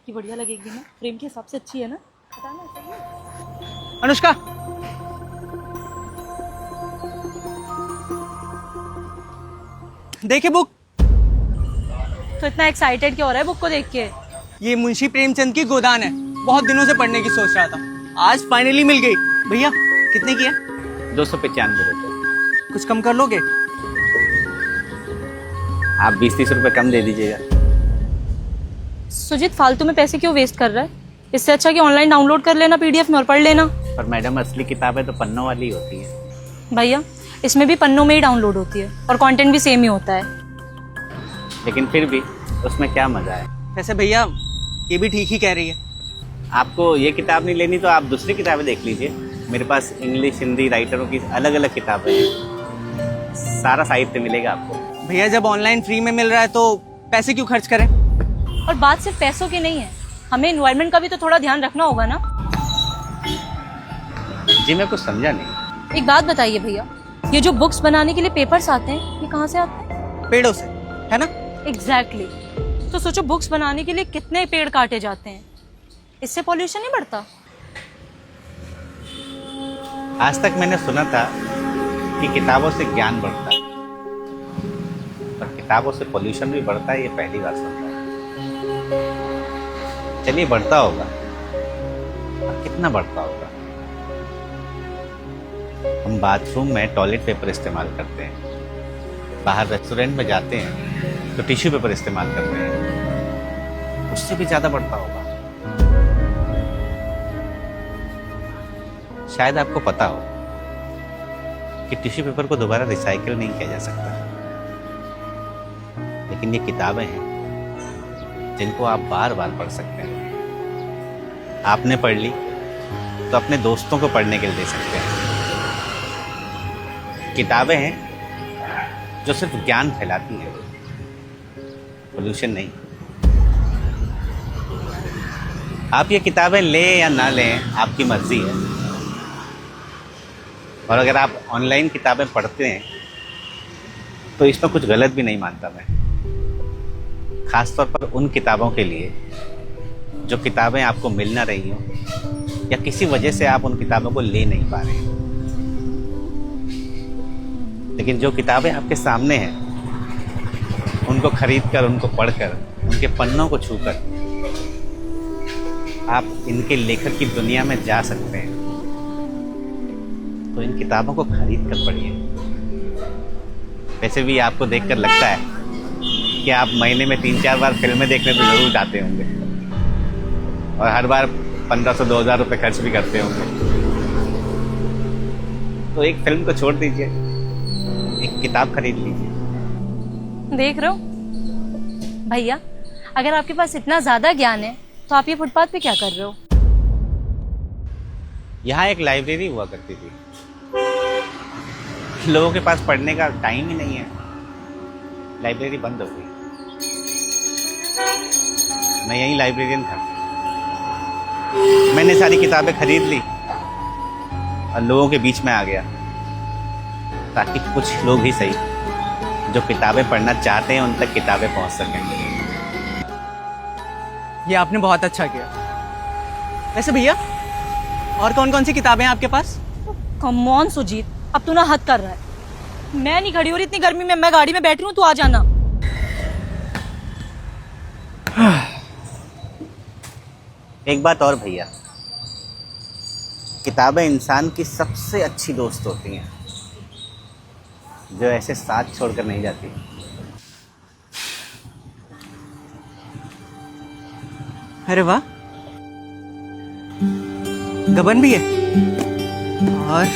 कितनी बढ़िया लगेगी ना, फ्रेम के हिसाब से अच्छी है ना, बताना सही है। अनुष्का, देखे बुक। तो इतना एक्साइटेड क्यों हो रहा है बुक को देख के? ये मुंशी प्रेमचंद की गोदान है, बहुत दिनों से पढ़ने की सोच रहा था, आज फाइनली मिल गई। भैया कितने की है? 295 रुपये। कुछ कम कर लोगे? आप 20-30 रुपये कम दे दीजिएगा। सुजीत फालतू में पैसे क्यों वेस्ट कर रहा है? इससे अच्छा कि ऑनलाइन डाउनलोड कर लेना पीडीएफ में और पढ़ लेना। पर मैडम असली किताबें तो पन्नों वाली होती है। भैया इसमें भी पन्नों में ही डाउनलोड होती है और कंटेंट भी सेम ही होता है। लेकिन फिर भी उसमें क्या मजा है। वैसे भैया ये भी ठीक ही कह रही है। आपको ये किताब नहीं लेनी तो आप दूसरी किताबें देख लीजिए। मेरे पास इंग्लिश हिंदी राइटरों की अलग अलग किताबें हैं, सारा साहित्य मिलेगा आपको। भैया जब ऑनलाइन फ्री में मिल रहा है तो पैसे क्यों खर्च करें? और बात सिर्फ पैसों की नहीं है, हमें एनवायरनमेंट का भी तो थोड़ा ध्यान रखना होगा ना। जी मैं कुछ समझा नहीं। एक बात बताइए भैया, ये जो बुक्स बनाने के लिए पेपर्स आते हैं ये कहाँ से आते हैं? पेड़ों से, है ना? एग्जैक्टली। तो सोचो बुक्स बनाने के लिए कितने पेड़ काटे जाते हैं, इससे पॉल्यूशन नहीं बढ़ता? आज तक मैंने सुना था कि किताबों से ज्ञान बढ़ता है, पर किताबों से पोल्यूशन भी बढ़ता है, ये पहली बार सुन रहा हूं। चलिए बढ़ता होगा, पर कितना बढ़ता होगा? हम बाथरूम में टॉयलेट पेपर इस्तेमाल करते हैं, बाहर रेस्टोरेंट में जाते हैं तो टिश्यू पेपर इस्तेमाल करते हैं, उससे भी ज़्यादा बढ़ता होगा। शायद आपको पता हो कि टिश्यू पेपर को दोबारा रिसाइकिल नहीं किया जा सकता, लेकिन ये किताबें हैं जिनको आप बार बार पढ़ सकते हैं। आपने पढ़ ली तो अपने दोस्तों को पढ़ने के लिए दे सकते हैं। किताबें हैं जो सिर्फ ज्ञान फैलाती हैं, पोल्यूशन नहीं। आप ये किताबें लें या ना लें आपकी मर्जी है, और अगर आप ऑनलाइन किताबें पढ़ते हैं तो इसमें कुछ गलत भी नहीं मानता मैं, खासतौर पर उन किताबों के लिए जो किताबें आपको मिल ना रही हो या किसी वजह से आप उन किताबों को ले नहीं पा रहे हैं। लेकिन जो किताबें आपके सामने हैं उनको खरीदकर, उनको पढ़कर, उनके पन्नों को छूकर आप इनके लेखक की दुनिया में जा सकते हैं। तो इन किताबों को खरीद कर पढ़िए। वैसे भी आपको देखकर लगता है कि आप महीने में 3-4 बार फिल्में देखने तो जरूर जाते होंगे, और हर बार 1500-2000 रुपये खर्च भी करते होंगे। तो एक फिल्म को छोड़ दीजिए, एक किताब खरीद लीजिए। देख रहे हो भैया, अगर आपके पास इतना ज्यादा ज्ञान है तो आप ये फुटपाथ पे क्या कर रहे हो? यहाँ एक लाइब्रेरी हुआ करती थी, लोगों के पास पढ़ने का टाइम ही नहीं है, लाइब्रेरी बंद हो गई। मैं यही लाइब्रेरियन था, मैंने सारी किताबें खरीद ली और लोगों के बीच में आ गया, ताकि कुछ लोग ही सही जो किताबें पढ़ना चाहते हैं उन तक किताबें पहुंच सकें। ये आपने बहुत अच्छा किया। वैसे भैया और कौन कौन सी किताबें हैं आपके पास? कम ऑन सुजीत, अब तू ना हद कर रहा है। मैं नहीं खड़ी हो रही इतनी गर्मी में, मैं गाड़ी में बैठ रही हूँ, तू आ जाना। एक बात और भैया, किताबें इंसान की सबसे अच्छी दोस्त होती हैं, जो ऐसे साथ छोड़कर नहीं जाती। अरे वाह, गबन भी है और